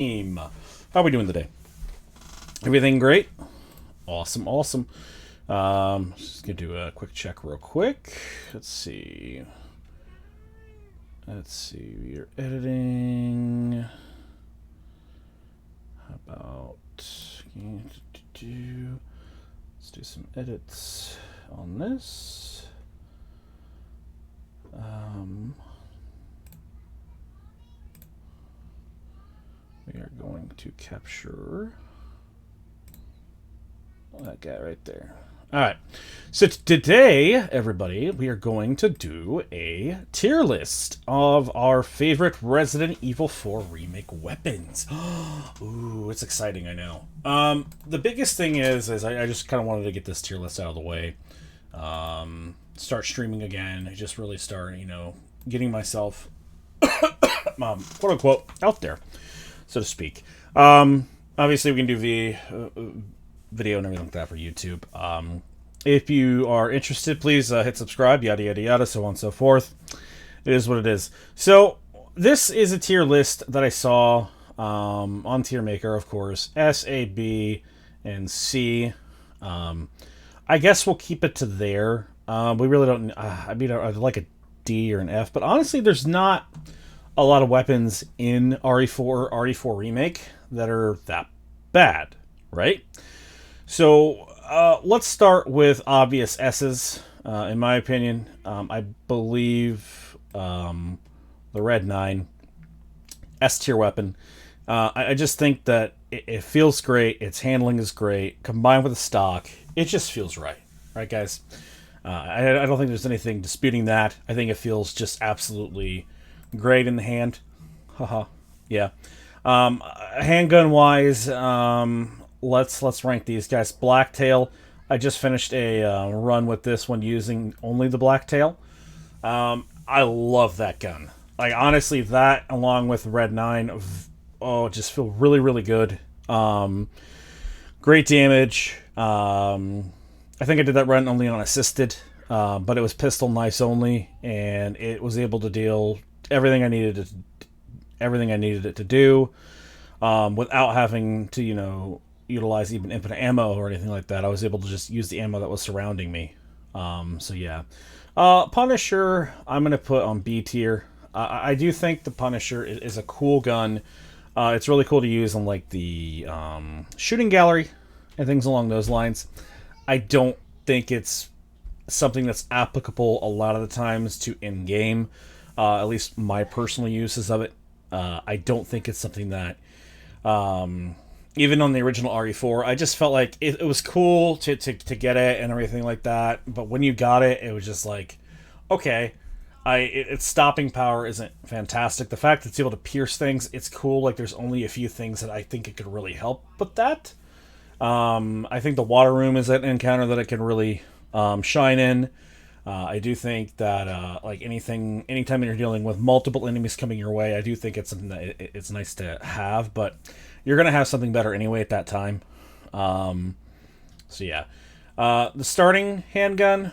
How are we doing today? Everything great? Awesome, awesome. Just gonna do a quick check real quick. Let's see. We're editing. How about let's do some edits on this. We are going to capture that guy right there. All right. So today, everybody, we are going to do a tier list of our favorite Resident Evil 4 remake weapons. Ooh, it's exciting, I know. The biggest thing is I just kind of wanted to get this tier list out of the way. Start streaming again. Just really start, getting myself, quote unquote, out there, so to speak. Obviously, we can do video and everything like that for YouTube. If you are interested, please hit subscribe, yada yada yada, so on and so forth. It is what it is. So this is a tier list that I saw on Tier Maker, of course. S, A, B, and C. I guess we'll keep it to there. We really don't. I'd like a D or an F, but honestly, there's not a lot of weapons in RE4 RE4 Remake that are that bad, right? So let's start with obvious S's. In my opinion, I believe the Red 9 S tier weapon. I just think that it feels great. Its handling is great. Combined with the stock, it just feels right. Right, guys? I don't think there's anything disputing that. I think it feels just absolutely great in the hand. Haha. Yeah. Handgun wise, let's rank these guys. Blacktail. I just finished a run with this one using only the Blacktail. I love that gun. Like, honestly, that along with Red 9, just feel really, really good. Great damage. I think I did that run only on assisted, but it was pistol knives only, and it was able to deal everything I needed it to do, without having to utilize even infinite ammo or anything like that. I was able to just use the ammo that was surrounding me. So yeah. Punisher, I'm gonna put on B tier. I do think the Punisher is a cool gun. It's really cool to use on like the shooting gallery and things along those lines. I don't think it's something that's applicable a lot of the times to in-game, at least my personal uses of it. I don't think it's something that, even on the original RE4, I just felt like it was cool to get it and everything like that. But when you got it, it was just like, okay, its stopping power isn't fantastic. The fact that it's able to pierce things, it's cool. Like, there's only a few things that I think it could really help with that. I think the water room is an encounter that it can really shine in. I do think that anytime you're dealing with multiple enemies coming your way, I do think it's something that it's nice to have, but you're gonna have something better anyway at that time. So yeah, the starting handgun,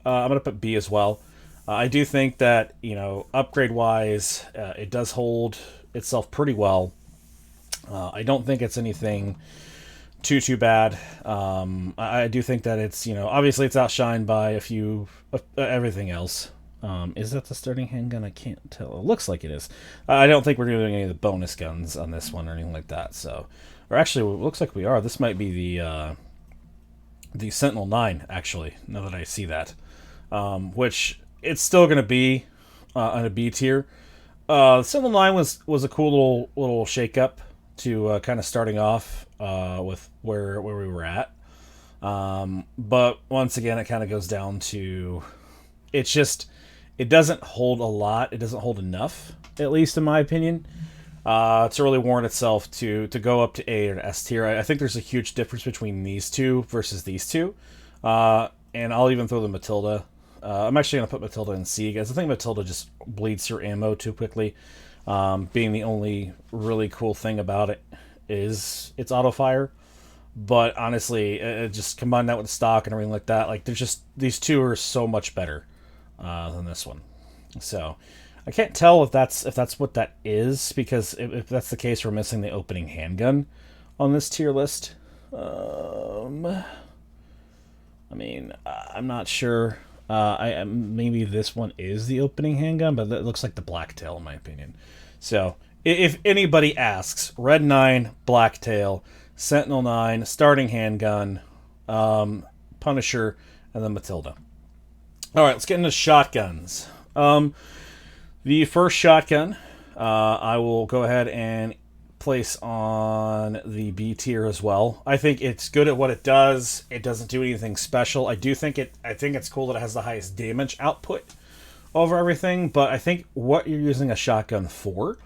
I'm gonna put B as well. I do think that upgrade wise, it does hold itself pretty well. I don't think it's anything too bad. I do think that it's obviously it's outshined by a few everything else. Is that the starting handgun? I can't tell. It looks like it is. I don't think we're doing any of the bonus guns on this one or anything like that. So, or actually, it looks like we are. This might be the Sentinel 9. Actually, now that I see that, which it's still going to be on a B tier. Sentinel 9 was a cool little shake up to kind of starting off with where we were at. But once again, it kind of goes down to it doesn't hold a lot. It doesn't hold enough, at least in my opinion, to really warrant itself to go up to A or S tier. I think there's a huge difference between these two versus these two. And I'll even throw the Matilda. I'm actually going to put Matilda in C, guys. I think Matilda just bleeds your ammo too quickly. Being the only really cool thing about it is its auto fire. But honestly, just combine that with the stock and everything like that. Like, these two are so much better than this one. So, I can't tell if that's what that is, because if that's the case, we're missing the opening handgun on this tier list. I mean, I'm not sure. Maybe this one is the opening handgun, but it looks like the Blacktail in my opinion. So if anybody asks, Red 9, Blacktail, Sentinel 9, starting handgun, Punisher, and then Matilda. All right, let's get into shotguns. The first shotgun, I will go ahead and place on the B tier as well. I think it's good at what it does. It doesn't do anything special. I think it's cool that it has the highest damage output over everything. But I think what you're using a shotgun for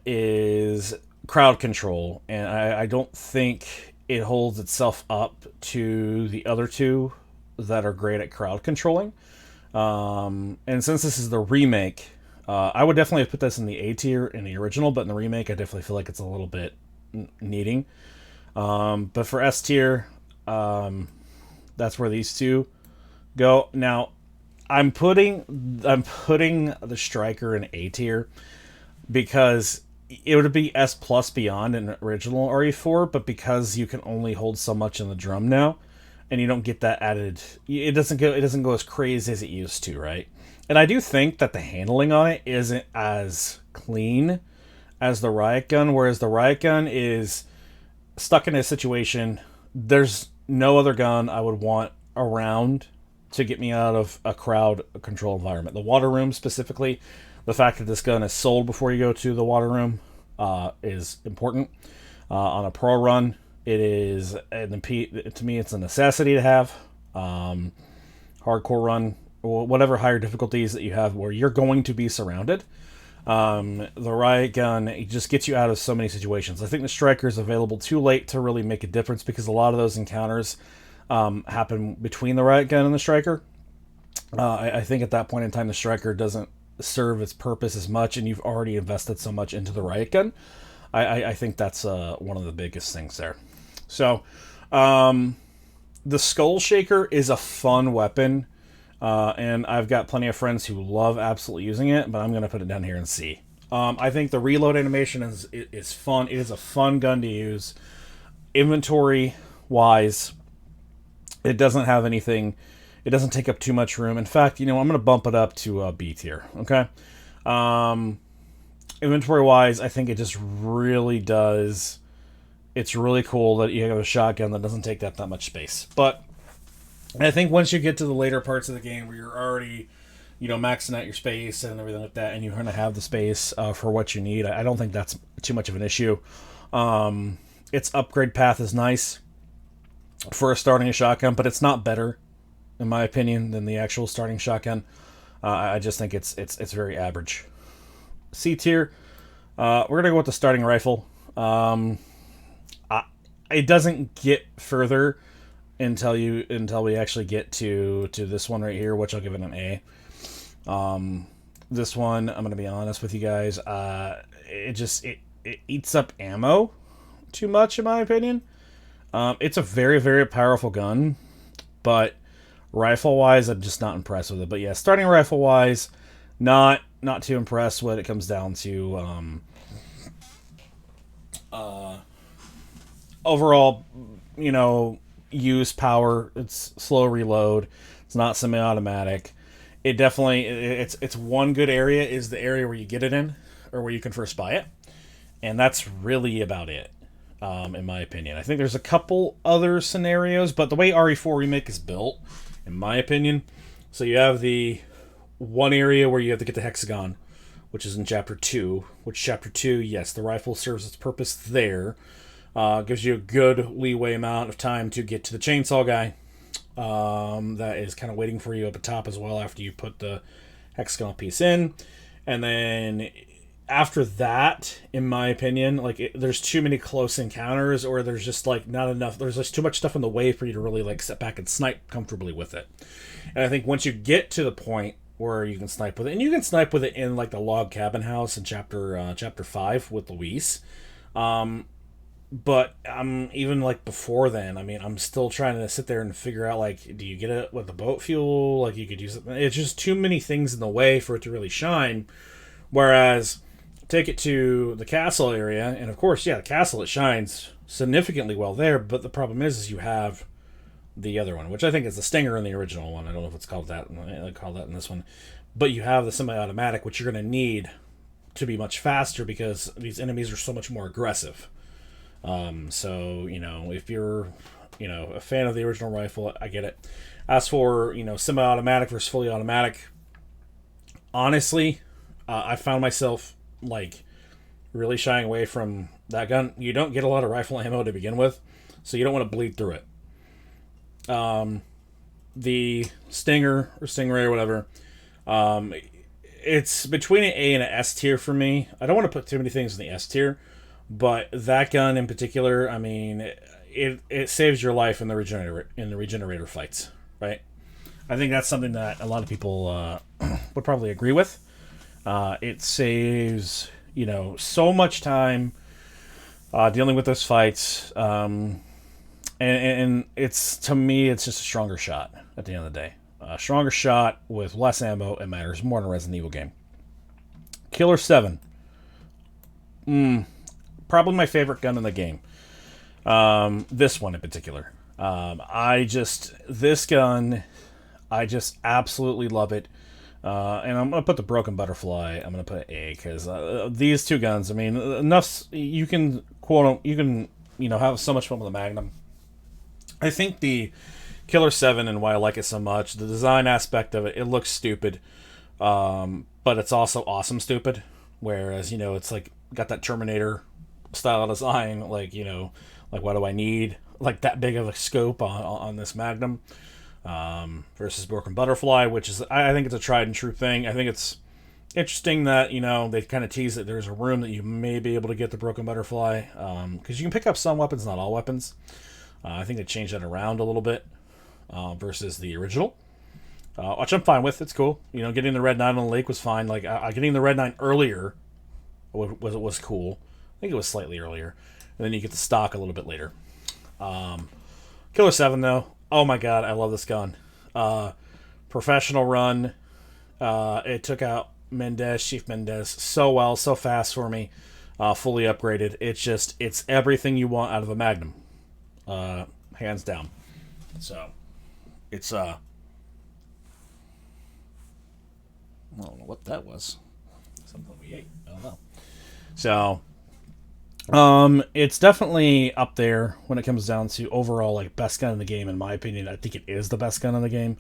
is crowd control, and I don't think it holds itself up to the other two that are great at crowd controlling. And since this is the remake, I would definitely put this in the A tier in the original, but in the remake, I definitely feel like it's a little bit needing. But for S tier, that's where these two go. Now, I'm putting the Striker in A tier because it would be S plus beyond an original RE4, but because you can only hold so much in the drum now, and you don't get that added, it doesn't go as crazy as it used to, right? And I do think that the handling on it isn't as clean as the riot gun, whereas the riot gun is stuck in a situation. There's no other gun I would want around to get me out of a crowd control environment. The water room specifically, the fact that this gun is sold before you go to the water room is important. On a pro run, it is, to me, it's a necessity to have. Hardcore run, whatever higher difficulties that you have where you're going to be surrounded, the riot gun, it just gets you out of so many situations. I think the Striker is available too late to really make a difference, because a lot of those encounters happen between the riot gun and the Striker. I think at that point in time, the Striker doesn't serve its purpose as much, and you've already invested so much into the riot gun. I think that's one of the biggest things there. So, the Skull Shaker is a fun weapon, and I've got plenty of friends who love absolutely using it, but I'm going to put it down here and see. I think the reload animation is fun. It is a fun gun to use. Inventory-wise, it doesn't have anything. It doesn't take up too much room. In fact, I'm going to bump it up to B tier, okay? Inventory-wise, I think it just really does. It's really cool that you have a shotgun that doesn't take that much space. But I think once you get to the later parts of the game where you're already, maxing out your space and everything like that, and you're going to have the space for what you need, I don't think that's too much of an issue. Its upgrade path is nice for starting a shotgun, but it's not better, in my opinion, than the actual starting shotgun. I just think it's very average. C tier, we're going to go with the starting rifle. It doesn't get further until we actually get to this one right here, which I'll give it an A. This one, I'm going to be honest with you guys, it eats up ammo too much, in my opinion. It's a very, very powerful gun, but rifle-wise, I'm just not impressed with it. But yeah, starting rifle-wise, not too impressed when it comes down to overall, use power. It's slow reload. It's not semi-automatic. It definitely, it's one good area is the area where you get it in, or where you can first buy it, and that's really about it, in my opinion. I think there's a couple other scenarios, but the way RE4 Remake is built, in my opinion, so you have the one area where you have to get the hexagon, which is in Chapter 2, which Chapter 2, yes, the rifle serves its purpose there. Gives you a good leeway amount of time to get to the chainsaw guy. That is kind of waiting for you up at top as well after you put the hexagon piece in. And then after that, in my opinion, there's too many close encounters, or there's just not enough. There's just too much stuff in the way for you to really sit back and snipe comfortably with it. And I think once you get to the point where you can snipe with it, and you can snipe with it in the log cabin house in chapter 5 with Luis. But I'm even like before then. I mean, I'm still trying to sit there and figure out like, do you get it with the boat fuel? Like you could use it. It's just too many things in the way for it to really shine. Whereas take it to the castle area, and of course, yeah, the castle it shines significantly well there. But the problem is you have the other one, which I think is the Stinger in the original one. I don't know if it's called that. I call that in this one, but you have the semi-automatic, which you're going to need to be much faster because these enemies are so much more aggressive. So if you're a fan of the original rifle, I get it. As for semi-automatic versus fully automatic, honestly, I found myself like really shying away from that gun. You don't get a lot of rifle ammo to begin with, so you don't want to bleed through it. The Stinger or Stingray or whatever, it's between an A and an S tier for me. I don't want to put too many things in the S tier, but that gun in particular, I mean, it saves your life in the regenerator fights, right? I think that's something that a lot of people would probably agree with. It saves so much time dealing with those fights, and it's to me it's just a stronger shot at the end of the day. A stronger shot with less ammo. It matters more in a Resident Evil game. Killer 7. Probably my favorite gun in the game. This one in particular. This gun, I just absolutely love it. And I'm going to put the Broken Butterfly, I'm going to put A, because these two guns, I mean, enough, you can, have so much fun with the Magnum. I think the Killer 7 and why I like it so much, the design aspect of it, it looks stupid, but it's also awesome stupid. Whereas, it's like got that Terminator style design, like what do I need like that big of a scope on this Magnum, versus Broken Butterfly, which is I think it's a tried and true thing. I think it's interesting that they kind of tease that there's a room that you may be able to get the Broken Butterfly, because you can pick up some weapons, not all weapons. I think they changed that around a little bit, versus the original, which I'm fine with. It's cool. Getting the Red 9 on the lake was fine. Like getting the Red 9 earlier was cool. I think it was slightly earlier, and then you get the stock a little bit later. Killer 7 though, oh my god, I love this gun. Professional run. It took out Chief Mendez so well, so fast for me. Fully upgraded. It's everything you want out of a Magnum. Hands down. So, it's I don't know what that was. Something we ate. I don't know. So, it's definitely up there when it comes down to overall like best gun in the game. In my opinion, I think it is the best gun in the game.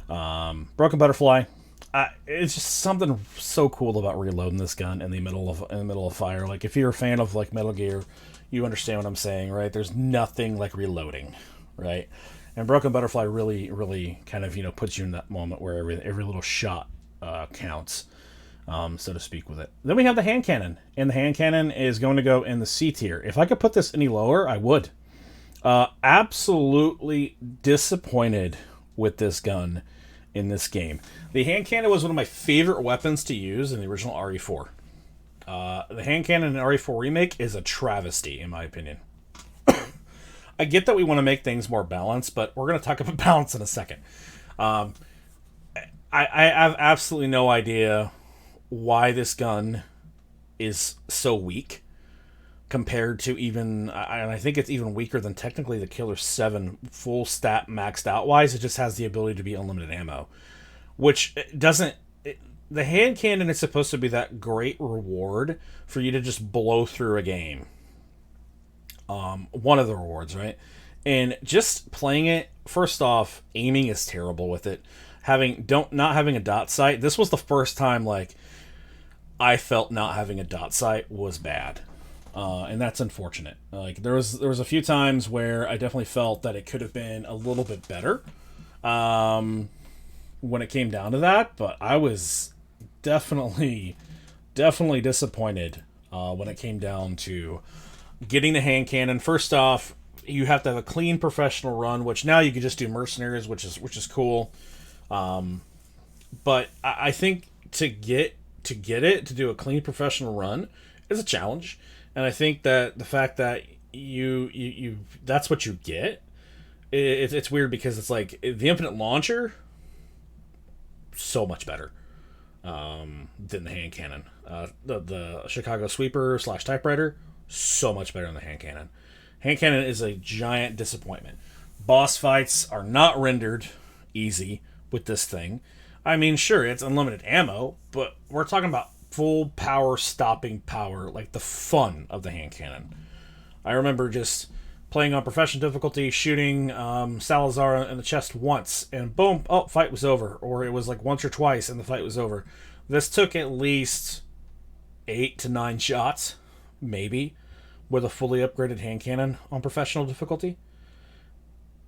Broken Butterfly. It's just something so cool about reloading this gun in the middle of fire. Like if you're a fan of like Metal Gear, you understand what I'm saying, right? There's nothing like reloading, right? And Broken Butterfly really, really kind of puts you in that moment where every little shot counts, so to speak, with it. Then we have the hand cannon, and the hand cannon is going to go in the C tier. If I could put this any lower, I would. Absolutely disappointed with this gun in this game. The hand cannon was one of my favorite weapons to use in the original RE4. The hand cannon in RE4 Remake is a travesty, in my opinion. I get that we want to make things more balanced, but we're going to talk about balance in a second. I have absolutely no idea why this gun is so weak compared to and I think it's even weaker than technically the Killer 7 full stat maxed out wise. It just has the ability to be unlimited ammo, which doesn't. The hand cannon is supposed to be that great reward for you to just blow through a game. One of the rewards, right? And just playing it, first off, aiming is terrible with it. Not having a dot sight. This was the first time like I felt not having a dot sight was bad. And that's unfortunate. Like there was a few times where I definitely felt that it could have been a little bit better when it came down to that, but I was definitely disappointed when it came down to getting the hand cannon. First off, you have to have a clean professional run, which now you can just do mercenaries, which is cool. But I think to do a clean professional run is a challenge. And I think that the fact that you that's what you get. It's weird because it's like the infinite launcher, so much better than the hand cannon. The Chicago sweeper slash typewriter, so much better than the hand cannon. Hand cannon is a giant disappointment. Boss fights are not rendered easy with this thing. I mean, sure, it's unlimited ammo, but we're talking about full power stopping power, like the fun of the hand cannon. I remember just playing on professional difficulty, shooting Salazar in the chest once, and boom, oh, fight was over. Or it was like once or twice, and the fight was over. This took at least 8 to 9 shots, maybe, with a fully upgraded hand cannon on professional difficulty.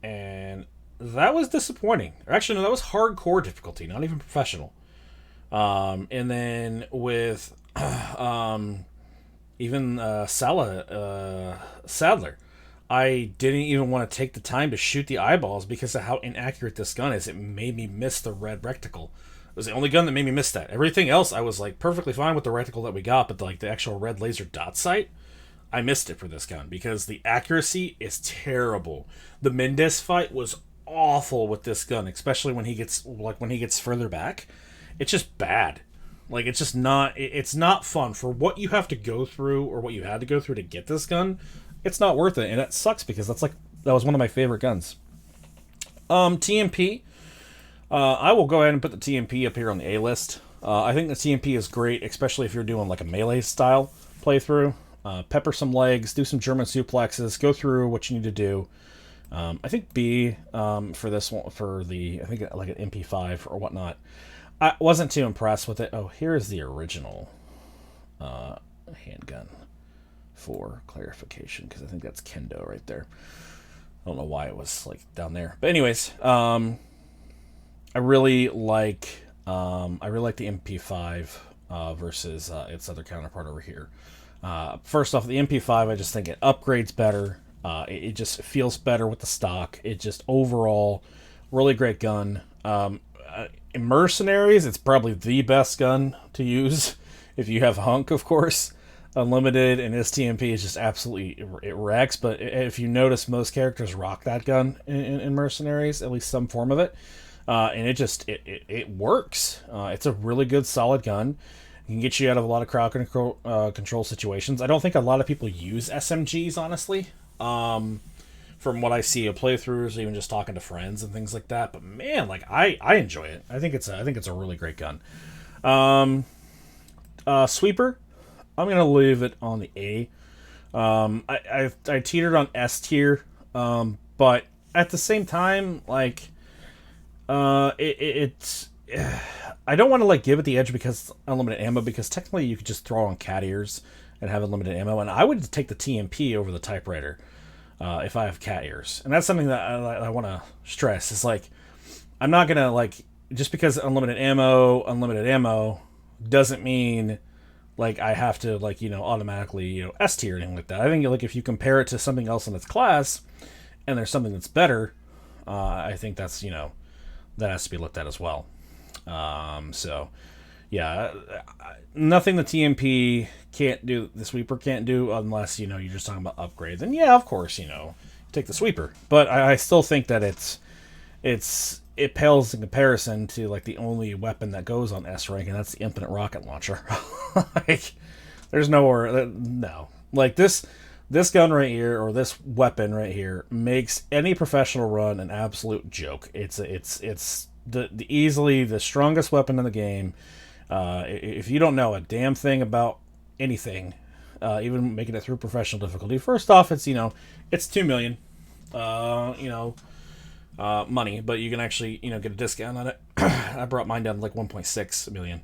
And that was disappointing. Actually, no, that was hardcore difficulty, not even professional. And then with even Sadler, I didn't even want to take the time to shoot the eyeballs because of how inaccurate this gun is. It made me miss the red reticle. It was the only gun that made me miss that. Everything else, I was like perfectly fine with the reticle that we got, but like the actual red laser dot sight, I missed it for this gun because the accuracy is terrible. The Mendez fight was awful with this gun, especially when he gets further back. It's just bad. Like it's just not. It's not fun for what you have to go through or what you had to go through to get this gun. It's not worth it, and it sucks because that was one of my favorite guns. TMP. I will go ahead and put the TMP up here on the A list. I think the TMP is great, especially if you're doing like a melee style playthrough. Pepper some legs, do some German suplexes, go through what you need to do. I think B for this one, for the, I think like an MP5 or whatnot. I wasn't too impressed with it. Oh, here's the original handgun for clarification, because I think that's Kendo right there. I don't know why it was like down there, but anyways, I really like the MP5 versus its other counterpart over here. First off, the MP5, I just think it upgrades better. It just feels better with the stock. It just overall really great gun. In Mercenaries, it's probably the best gun to use if you have Hunk, of course. Unlimited and STMP is just absolutely, it wrecks. But if you notice, most characters rock that gun in Mercenaries, at least some form of it, and it works. It's a really good, solid gun. It can get you out of a lot of crowd control situations. I don't think a lot of people use SMGs, honestly. From what I see of playthroughs, even just talking to friends and things like that. But man, like I enjoy it. I think it's a really great gun. Sweeper, I'm gonna leave it on the A. I teetered on S tier, but at the same time, like it's. I don't want to like give it the edge because it's unlimited ammo, because technically you could just throw on cat ears and have unlimited ammo, and I would take the TMP over the typewriter if I have cat ears. And that's something that I want to stress. It's like, I'm not gonna like, just because unlimited ammo doesn't mean like I have to like, automatically S tier or anything like that. I think like if you compare it to something else in its class and there's something that's better, I think that's that has to be looked at as well. So yeah, nothing the TMP can't do, the sweeper can't do, unless you're just talking about upgrades. And yeah, of course, take the sweeper, but I still think that it pales in comparison to like the only weapon that goes on S rank, and that's the infinite rocket launcher. Like, there's nowhere, no, like this gun right here, or this weapon right here, makes any professional run an absolute joke. It's the easily the strongest weapon in the game. If you don't know a damn thing about anything, even making it through professional difficulty, first off, it's it's 2 million, money, but you can actually get a discount on it. I brought mine down to like 1.6 million,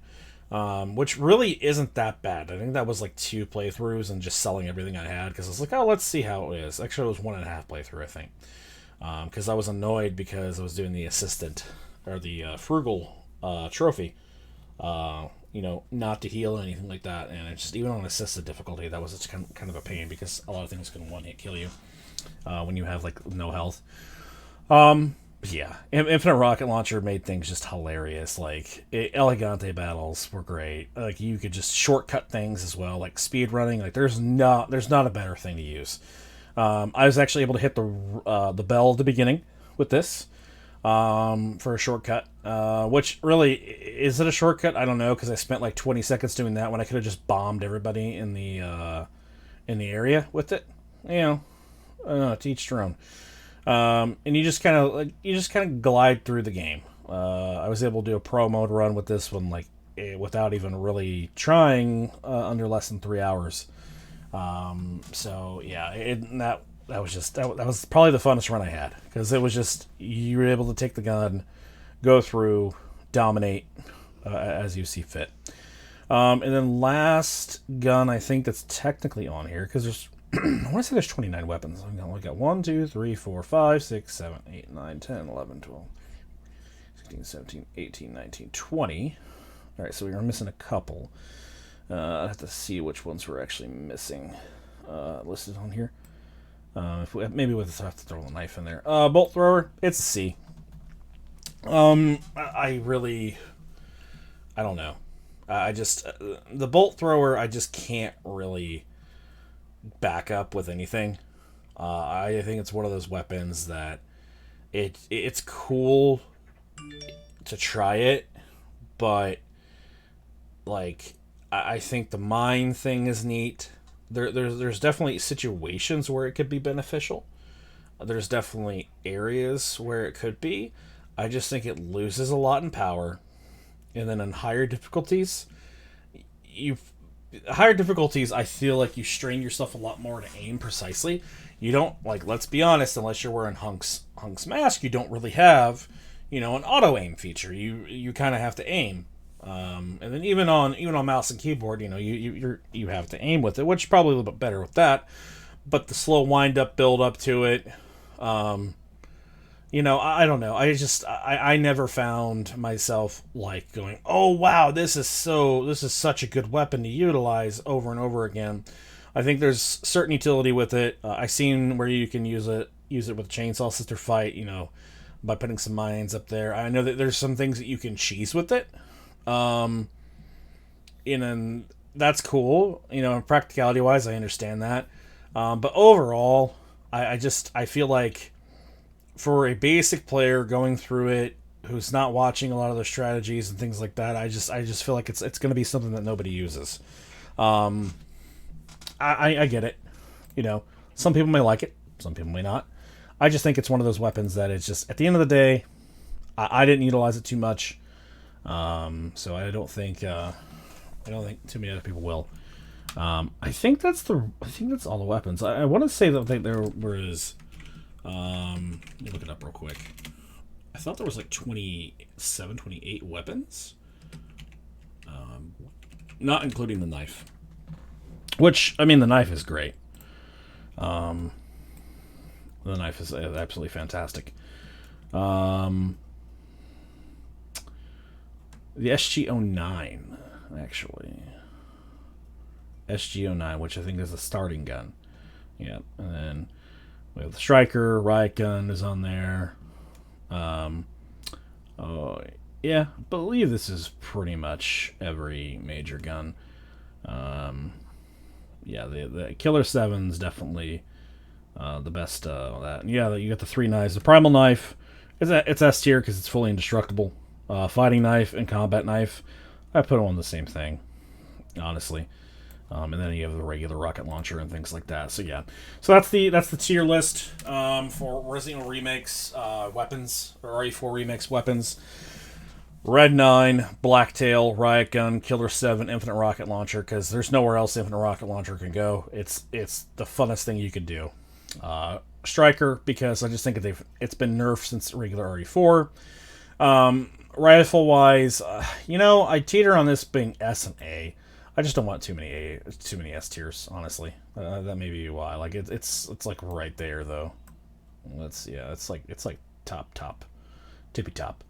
which really isn't that bad. I think that was like 2 playthroughs and just selling everything I had, because I was like, oh, let's see how it is. Actually, it was 1.5 playthrough, I think, because I was annoyed because I was doing the assistant, or the frugal trophy, not to heal or anything like that. And it's just, even on assisted difficulty, that was just kind of a pain, because a lot of things can one hit kill you when you have like no health. Yeah, Infinite Rocket Launcher made things just hilarious. Like, Elegante battles were great. Like, you could just shortcut things as well, like speed running. Like, there's not a better thing to use. I was actually able to hit the bell at the beginning with this for a shortcut. Which really is it a shortcut? I don't know because I spent like 20 seconds doing that when I could have just bombed everybody in the area with it. You know, to each their own. And you just kind of glide through the game. I was able to do a pro mode run with this one like without even really trying under less than 3 hours. So yeah, that was just that was probably the funnest run I had because it was just you were able to take the gun, go through, dominate as you see fit. And then last gun I think that's technically on here because there's I want to say there's 29 weapons. I'm going to look at 1, 2, 3, 4, 5, 6, 7, 8, 9, 10, 11, 12, 16, 17, 18, 19, 20. All right, so we are missing a couple. I have to see which ones we're actually missing listed on here. Maybe we'll have to throw the knife in there. Bolt thrower, it's a C. I don't know. I just the bolt thrower, I just can't really back up with anything. I think it's one of those weapons that it's cool to try it, but like I think the mine thing is neat. There's definitely situations where it could be beneficial. There's definitely areas where it could be. I just think it loses a lot in power, and then in higher difficulties, I feel like you strain yourself a lot more to aim precisely. You don't like. Let's be honest. Unless you're wearing Hunk's mask, you don't really have, an auto aim feature. You kind of have to aim. And then even on mouse and keyboard, you have to aim with it, which is probably a little bit better with that. But the slow wind up, build up to it, I don't know. I never found myself like going, oh wow, this is such a good weapon to utilize over and over again. I think there's certain utility with it. I've seen where you can use it with chainsaw sister fight, by putting some mines up there. I know that there's some things that you can cheese with it. And that's cool. Practicality wise, I understand that. But overall, I feel like for a basic player going through it who's not watching a lot of the strategies and things like that, I just feel like it's going to be something that nobody uses. I get it. Some people may like it, some people may not. I just think it's one of those weapons that it's just at the end of the day, I didn't utilize it too much. So I don't think too many other people will. I think that's all the weapons. I want to say that there was. Let me look it up real quick. I thought there was like 27, 28 weapons. Not including the knife. Which, the knife is great. The knife is absolutely fantastic. The SG-09, actually. SG-09, which I think is a starting gun. Yeah, and then we have the striker, riot gun is on there. Yeah, I believe this is pretty much every major gun. Yeah, the Killer 7's definitely the best of that. And yeah, you got the three knives. The primal knife, it's S tier because it's fully indestructible. Fighting knife and combat knife, I put them on the same thing, honestly. And then you have the regular rocket launcher and things like that. So yeah, so that's the tier list for Resident Evil Remakes weapons, or RE4 Remakes weapons. Red 9, Blacktail, Riot Gun, Killer 7, Infinite Rocket Launcher, because there's nowhere else Infinite Rocket Launcher can go. It's the funnest thing you could do. Striker, because I just think it's been nerfed since regular RE4. Rifle-wise, I teeter on this being S and A. I just don't want too many S tiers, honestly. That may be why. Like it's like right there though. It's like top, tippy top.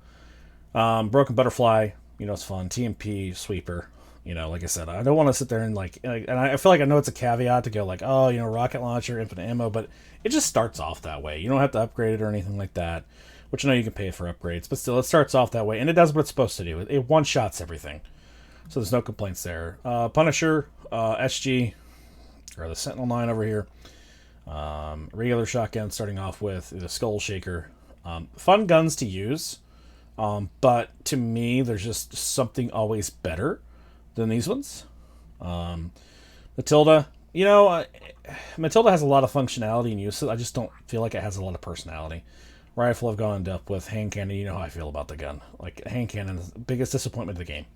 Broken Butterfly, it's fun. TMP Sweeper, like I said, I don't want to sit there and and I feel like I know it's a caveat to go like, oh, rocket launcher, infinite ammo, but it just starts off that way. You don't have to upgrade it or anything like that, which I know you can pay for upgrades, but still, it starts off that way, and it does what it's supposed to do. It one-shots everything. So there's no complaints there. Punisher, SG, or the Sentinel 9 over here. Regular shotgun, starting off with the Skull Shaker. Fun guns to use, but to me, there's just something always better than these ones. Matilda, Matilda has a lot of functionality and use. I just don't feel like it has a lot of personality. Rifle, I've gone up with hand cannon. You know how I feel about the gun. Like hand cannon is the biggest disappointment of the game,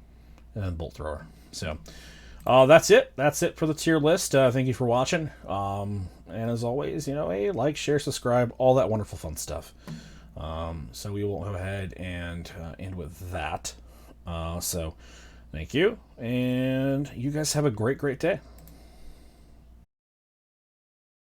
and then bolt thrower. So that's it. That's it for the tier list. Thank you for watching. And as always, hey, like, share, subscribe, all that wonderful fun stuff. So we will go ahead and end with that. So thank you, and you guys have a great, great day.